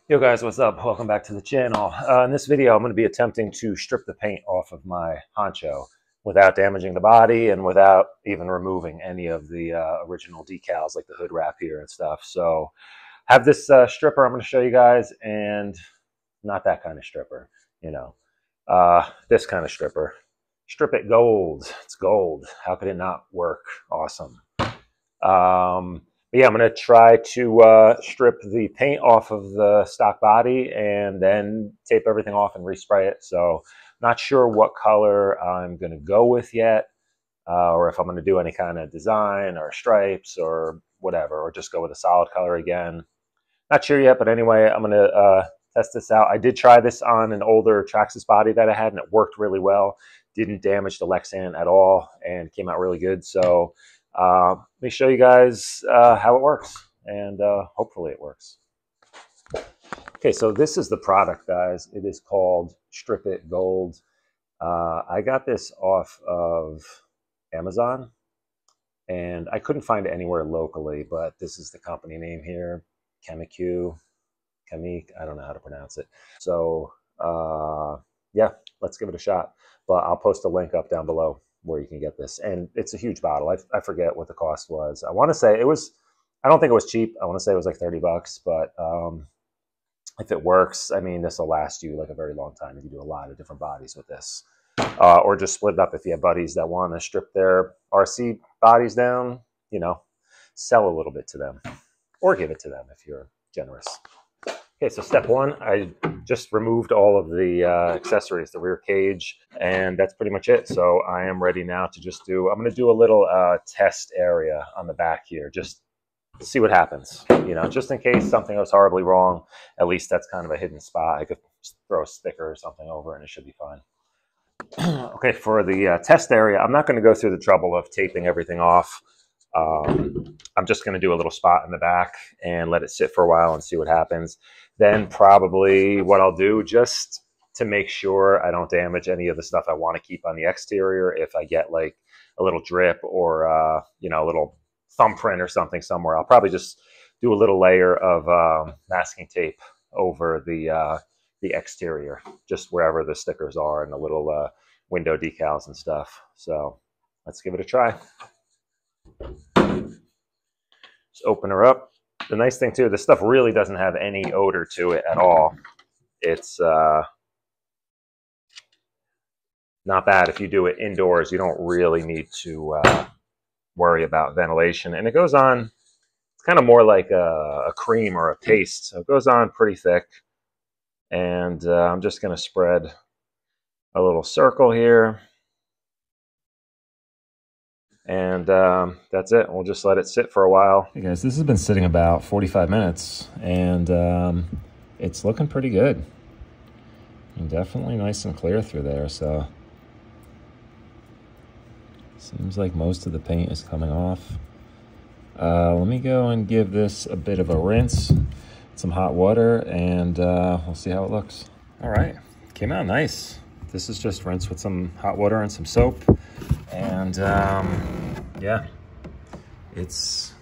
Yo guys, what's up? Welcome back to the channel. In this video, I'm going to be attempting to strip the paint off of my Honcho without damaging the body and without even removing any of the original decals like the hood wrap here and stuff. So I have this stripper I'm going to show you guys, and not that kind of stripper, this kind of stripper. Strip it gold. It's gold. How could it not work? Awesome. But yeah, I'm going to try to strip the paint off of the stock body and then tape everything off and respray it. So not sure what color I'm going to go with yet, or if I'm going to do any kind of design or stripes or whatever, or just go with a solid color again. Not sure yet, but anyway, I'm going to test this out. I did try this on an older Traxxas body that I had, and it worked really well. Didn't damage the Lexan at all and came out really good. So let me show you guys how it works, and hopefully it works. Okay, so this is the product, guys. It is called Strip It Gold. I got this off of Amazon, and I couldn't find it anywhere locally, but this is the company name here, Chemique, I don't know how to pronounce it. So yeah, let's give it a shot. But I'll post a link up down below where you can get this, and it's a huge bottle. I forget what the cost was. I want to say it was, I don't think it was cheap. I want to say it was like 30 bucks, but if it works, I mean, this will last you like a very long time if you do a lot of different bodies with this, or just split it up if you have buddies that want to strip their RC bodies down, sell a little bit to them or give it to them if you're generous. Okay, so step one, I just removed all of the accessories, the rear cage, and that's pretty much it. So I am ready now to just do, I'm going to do a little test area on the back here, just see what happens. Just in case something goes horribly wrong, at least that's kind of a hidden spot. I could throw a sticker or something over and it should be fine. Okay, for the test area, I'm not going to go through the trouble of taping everything off. I'm just going to do a little spot in the back and let it sit for a while and see what happens. Then probably what I'll do, just to make sure I don't damage any of the stuff I want to keep on the exterior, if I get like a little drip or a little thumbprint or something somewhere, I'll probably just do a little layer of masking tape over the exterior, just wherever the stickers are and the little window decals and stuff. So let's give it a try. Just open her up. The nice thing too, this stuff really doesn't have any odor to it at all. It's not bad. If you do it indoors, you don't really need to worry about ventilation. And it goes on, it's kind of more like a cream or a paste. So it goes on pretty thick. And I'm just going to spread a little circle here. And that's it. We'll just let it sit for a while. Hey guys, this has been sitting about 45 minutes, and it's looking pretty good. And definitely nice and clear through there, so seems like most of the paint is coming off. Let me go and give this a bit of a rinse, some hot water, and we'll see how it looks. All right, came out nice. This is just rinse with some hot water and some soap. And yeah, it's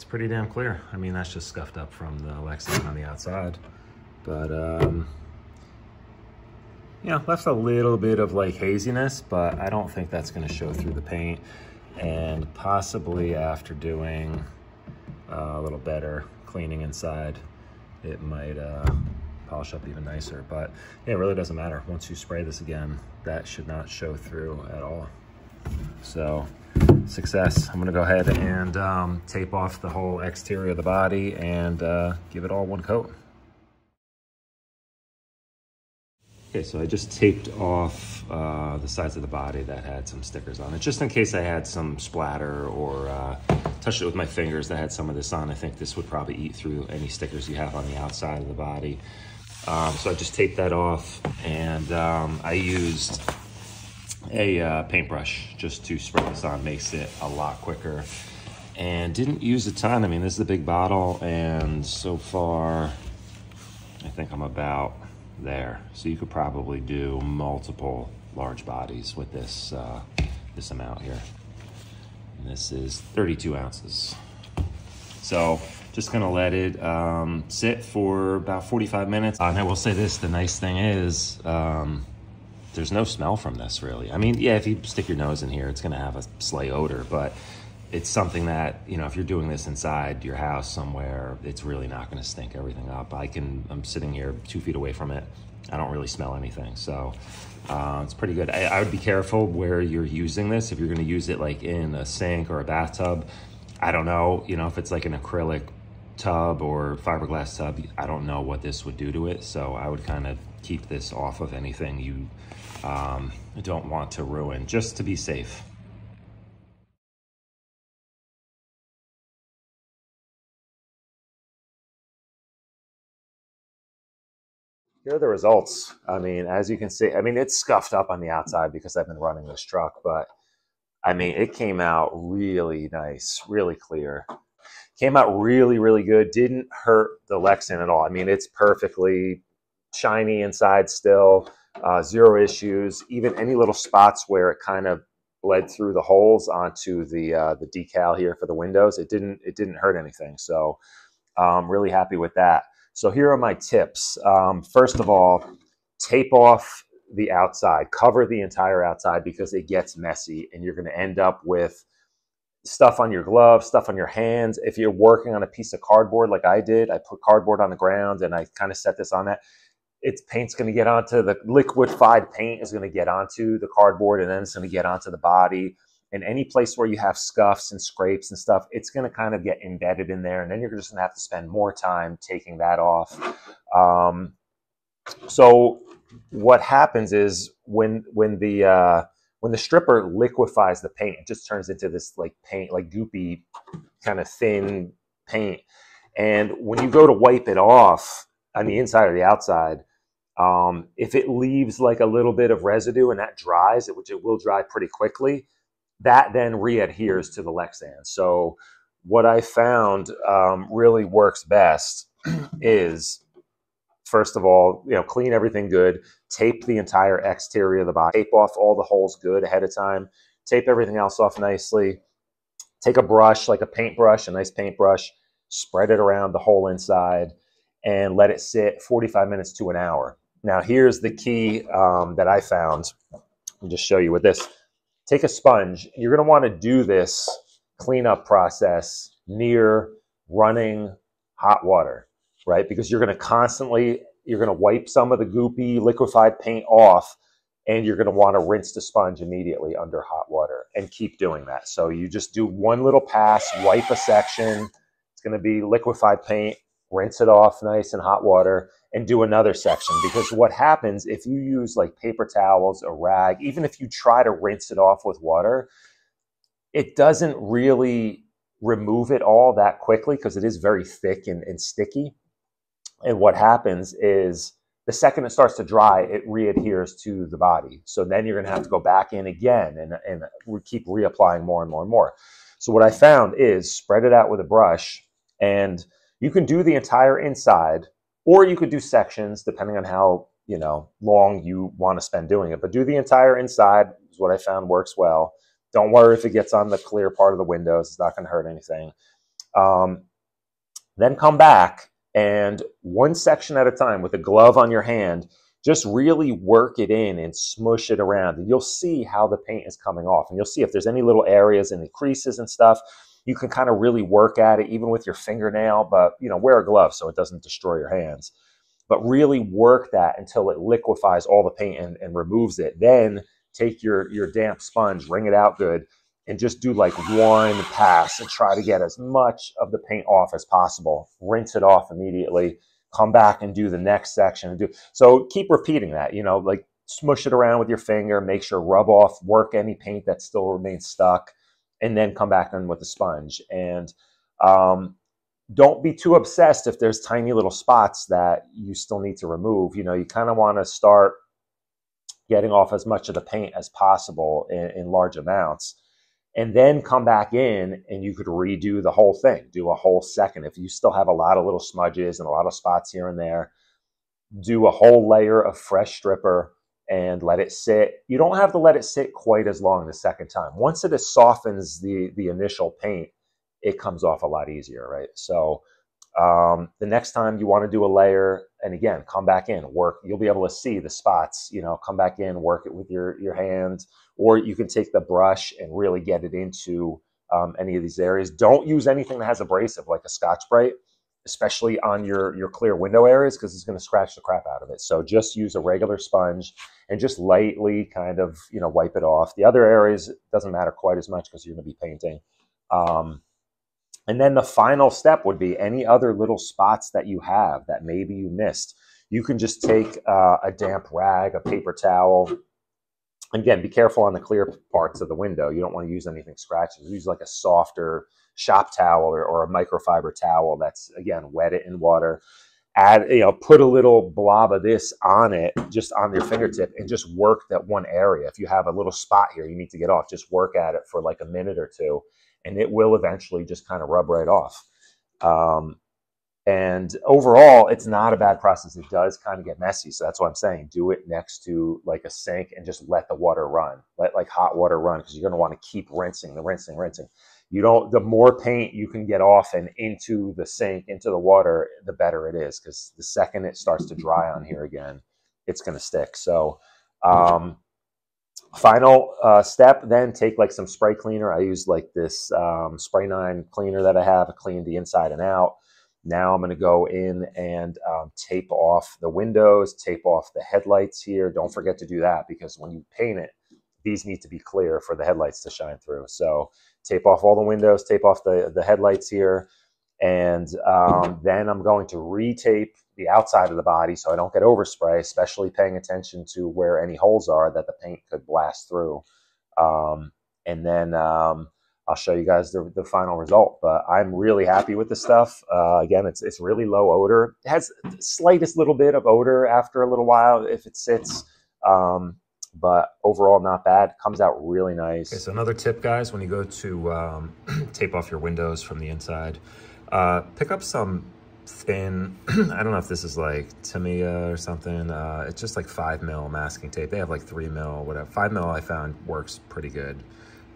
pretty damn clear. I mean, that's just scuffed up from the Lexan on the outside, but left a little bit of like haziness, but I don't think that's going to show through the paint. And possibly after doing a little better cleaning inside, it might polish up even nicer. But yeah, it really doesn't matter. Once you spray this again, that should not show through at all. So success. I'm gonna go ahead and tape off the whole exterior of the body and give it all one coat. Okay, so I just taped off the sides of the body that had some stickers on it, just in case I had some splatter or touched it with my fingers that had some of this on. I think this would probably eat through any stickers you have on the outside of the body. So I just taped that off, and I used a paintbrush just to spray this on. Makes it a lot quicker, and didn't use a ton. I mean, this is a big bottle, and so far I think I'm about there. So you could probably do multiple large bodies with this this amount here. And this is 32 ounces. So just gonna let it sit for about 45 minutes. And I will say this, the nice thing is, there's no smell from this really. I mean, yeah, if you stick your nose in here, it's gonna have a slight odor, but it's something that, you know, if you're doing this inside your house somewhere, it's really not gonna stink everything up. I'm sitting here 2 feet away from it. I don't really smell anything, so it's pretty good. I would be careful where you're using this. If you're gonna use it like in a sink or a bathtub, I don't know, you know, if it's like an acrylic tub or fiberglass tub, I don't know what this would do to it. So I would kind of keep this off of anything you don't want to ruin, just to be safe. Here are the results. I mean, as you can see, I mean, it's scuffed up on the outside because I've been running this truck, but I mean, it came out really nice, really clear. Came out really, really good. Didn't hurt the Lexan at all. I mean, it's perfectly shiny inside still, zero issues. Even any little spots where it kind of bled through the holes onto the decal here for the windows, it didn't hurt anything. So really happy with that. So here are my tips. First of all, tape off the outside, cover the entire outside because it gets messy and you're going to end up with stuff on your gloves, stuff on your hands. If you're working on a piece of cardboard like I did, I put cardboard on the ground and I kind of set this on that. Paint's going to get onto the liquefied paint is going to get onto the cardboard and then it's going to get onto the body. And any place where you have scuffs and scrapes and stuff, it's going to kind of get embedded in there. And then you're just going to have to spend more time taking that off. So what happens is when the stripper liquefies the paint, it just turns into this like paint, like goopy kind of thin paint. And when you go to wipe it off on the inside or the outside, if it leaves like a little bit of residue and that dries, which it will dry pretty quickly, that then re-adheres to the Lexan. So what I found really works best is, first of all, you know, clean everything good, tape the entire exterior of the body, tape off all the holes good ahead of time, tape everything else off nicely, take a brush, like a paintbrush, a nice paintbrush, spread it around the whole inside, and let it sit 45 minutes to an hour. Now, here's the key that I found. I'll just show you with this. Take a sponge. You're going to want to do this cleanup process near running hot water, right? Because you're going to wipe some of the goopy liquefied paint off, and you're going to want to rinse the sponge immediately under hot water and keep doing that. So you just do one little pass, wipe a section. It's going to be liquefied paint, rinse it off nice in hot water, and do another section. Because what happens if you use like paper towels, a rag, even if you try to rinse it off with water, it doesn't really remove it all that quickly because it is very thick and sticky. And what happens is the second it starts to dry, it re-adheres to the body. So then you're going to have to go back in again and keep reapplying more and more and more. So what I found is spread it out with a brush, and you can do the entire inside, or you could do sections depending on how, you know, long you want to spend doing it. But do the entire inside is what I found works well. Don't worry if it gets on the clear part of the windows. It's not going to hurt anything. Then come back and one section at a time with a glove on your hand, just really work it in and smush it around. And you'll see how the paint is coming off. And you'll see if there's any little areas in the creases and stuff. You can kind of really work at it even with your fingernail, but, you know, wear a glove so it doesn't destroy your hands. But really work that until it liquefies all the paint and removes it. Then take your damp sponge, wring it out good, and just do like one pass and try to get as much of the paint off as possible. Rinse it off immediately. Come back and do the next section. So keep repeating that, you know, like smush it around with your finger, make sure rub off, work any paint that still remains stuck, and then come back in with the sponge. And don't be too obsessed if there's tiny little spots that you still need to remove. You know, you kind of want to start getting off as much of the paint as possible in large amounts, and then come back in and you could redo the whole thing, do a whole second. If you still have a lot of little smudges and a lot of spots here and there, do a whole layer of fresh stripper and let it sit. You don't have to let it sit quite as long the second time. Once it softens the initial paint, it comes off a lot easier, right? So the next time you want to do a layer, and again, come back in, work, you'll be able to see the spots, you know, come back in, work it with your hands, or you can take the brush and really get it into any of these areas. Don't use anything that has abrasive like a Scotch-Brite, especially on your clear window areas, because it's going to scratch the crap out of it. So just use a regular sponge and just lightly kind of, you know, wipe it off. The other areas, it doesn't matter quite as much because you're going to be painting. And then the final step would be any other little spots that you have that maybe you missed. You can just take a damp rag, a paper towel. Again, be careful on the clear parts of the window. You don't want to use anything scratchy. Use like a softer shop towel or a microfiber towel that's, again, wet it in water. Add, you know, put a little blob of this on it, just on your fingertip, and just work that one area. If you have a little spot here you need to get off, just work at it for like a minute or two, and it will eventually just kind of rub right off. And overall, it's not a bad process. It does kind of get messy. So that's why I'm saying do it next to like a sink and just let the water run. Let like hot water run, because you're going to want to keep rinsing. You don't, the more paint you can get off and into the sink, into the water, the better it is, because the second it starts to dry on here again, it's going to stick. So final step, then take like some spray cleaner. I use like this Spray 9 cleaner that I have. I clean the inside and out. Now I'm going to go in and tape off the windows, tape off the headlights here. Don't forget to do that, because when you paint it, these need to be clear for the headlights to shine through. So tape off all the windows, tape off the headlights here. And then I'm going to retape the outside of the body so I don't get overspray, especially paying attention to where any holes are that the paint could blast through. And then I'll show you guys the final result, but I'm really happy with the stuff. Again, it's really low odor. It has the slightest little bit of odor after a little while if it sits, but overall not bad. Comes out really nice. Okay, so another tip, guys, when you go to tape off your windows from the inside, pick up some thin, I don't know if this is like Tamiya or something. It's just like 5mm masking tape. They have like 3mm, whatever. 5mm I found works pretty good.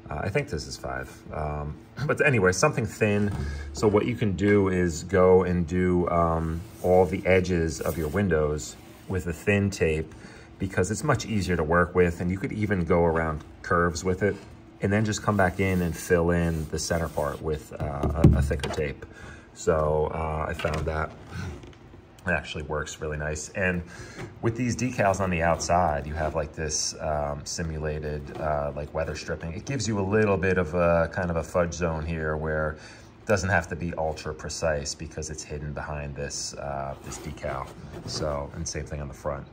I think this is 5. But anyway, something thin. So what you can do is go and do all the edges of your windows with a thin tape, because it's much easier to work with, and you could even go around curves with it, and then just come back in and fill in the center part with a thicker tape. So I found that it actually works really nice. And with these decals on the outside, you have like this simulated like weather stripping. It gives you a little bit of a kind of a fudge zone here where it doesn't have to be ultra precise because it's hidden behind this this decal. So, and same thing on the front.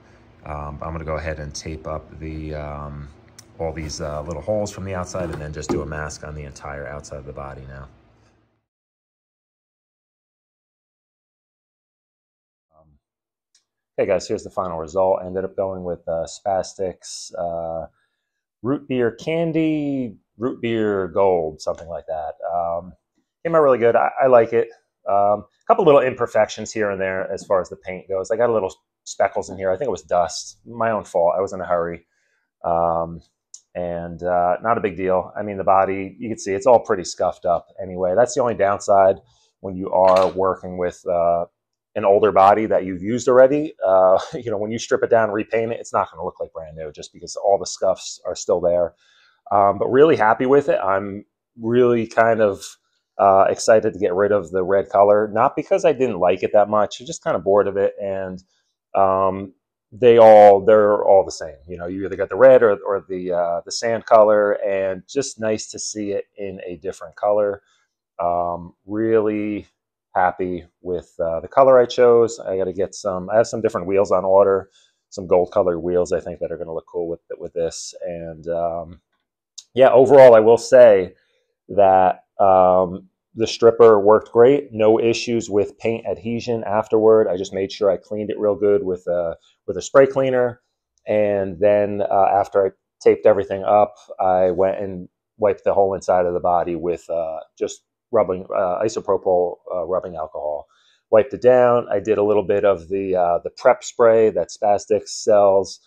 I'm gonna go ahead and tape up the all these little holes from the outside, and then just do a mask on the entire outside of the body now. Okay guys, here's the final result. I ended up going with SCX6 root beer candy, root beer gold, something like that. Came out really good. I like it. A couple little imperfections here and there as far as the paint goes. I got a little speckles in here. I think it was dust. My own fault. I was in a hurry. And not a big deal. I mean, the body, you can see it's all pretty scuffed up anyway. That's the only downside when you are working with an older body that you've used already. You know, when you strip it down and repaint it, it's not going to look like brand new just because all the scuffs are still there. But really happy with it. I'm really kind of excited to get rid of the red color, not because I didn't like it that much. I'm just kind of bored of it. And they're all the same. You know, you either got the red or the sand color, and just nice to see it in a different color. Really happy with the color I chose. I got to get I have some different wheels on order, some gold colored wheels I think that are going to look cool with this. And yeah, overall I will say that the stripper worked great. No issues with paint adhesion afterward. I just made sure I cleaned it real good with a spray cleaner, and then after I taped everything up, I went and wiped the whole inside of the body with just rubbing isopropyl rubbing alcohol. Wiped it down. I did a little bit of the prep spray that SCX6 sells,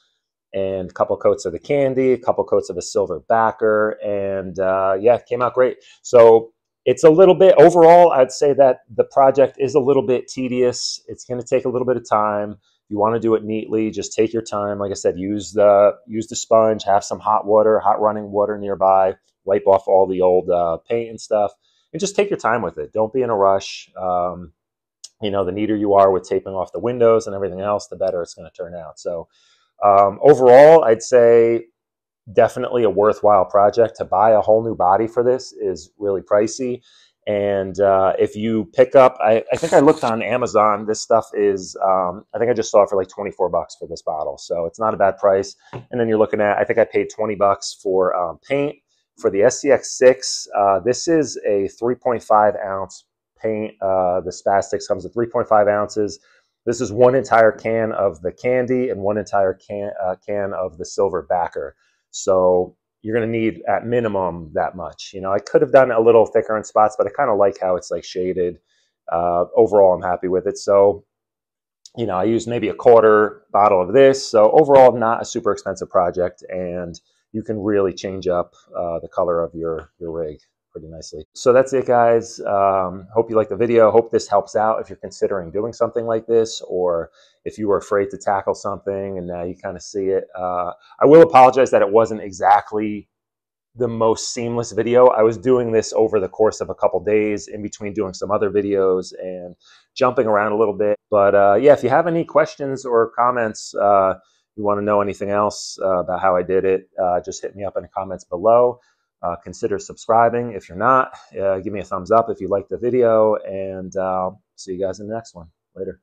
and a couple coats of the candy, a couple coats of a silver backer, and yeah, it came out great. So It's a little bit, overall, I'd say that the project is a little bit tedious. It's going to take a little bit of time. You want to do it neatly, just take your time. Like I said, use the sponge, have some hot water, hot running water nearby, wipe off all the old paint and stuff, and just take your time with it. Don't be in a rush. You know, the neater you are with taping off the windows and everything else, the better it's going to turn out. So overall, I'd say definitely a worthwhile project. To buy a whole new body for this is really pricey. And if you pick up, I think I looked on Amazon, this stuff is, I think I just saw it for like 24 bucks for this bottle. So it's not a bad price. And then you're looking at, I think I paid 20 bucks for paint. For the SCX6, this is a 3.5 ounce paint. The Spastics comes with 3.5 ounces. This is one entire can of the candy and one entire can of the silver backer. So you're going to need at minimum that much. You know, I could have done it a little thicker in spots, but I kind of like how it's like shaded. Overall, I'm happy with it. So, you know, I used maybe a quarter bottle of this. So overall, not a super expensive project, and you can really change up the color of your rig pretty nicely. So that's it, guys. Hope you like the video. Hope this helps out if you're considering doing something like this, or if you were afraid to tackle something and now you kind of see it. I will apologize that it wasn't exactly the most seamless video. I was doing this over the course of a couple days in between doing some other videos and jumping around a little bit. But yeah, if you have any questions or comments, you want to know anything else about how I did it, just hit me up in the comments below. Consider subscribing if you're not. Give me a thumbs up if you liked the video, and see you guys in the next one. Later.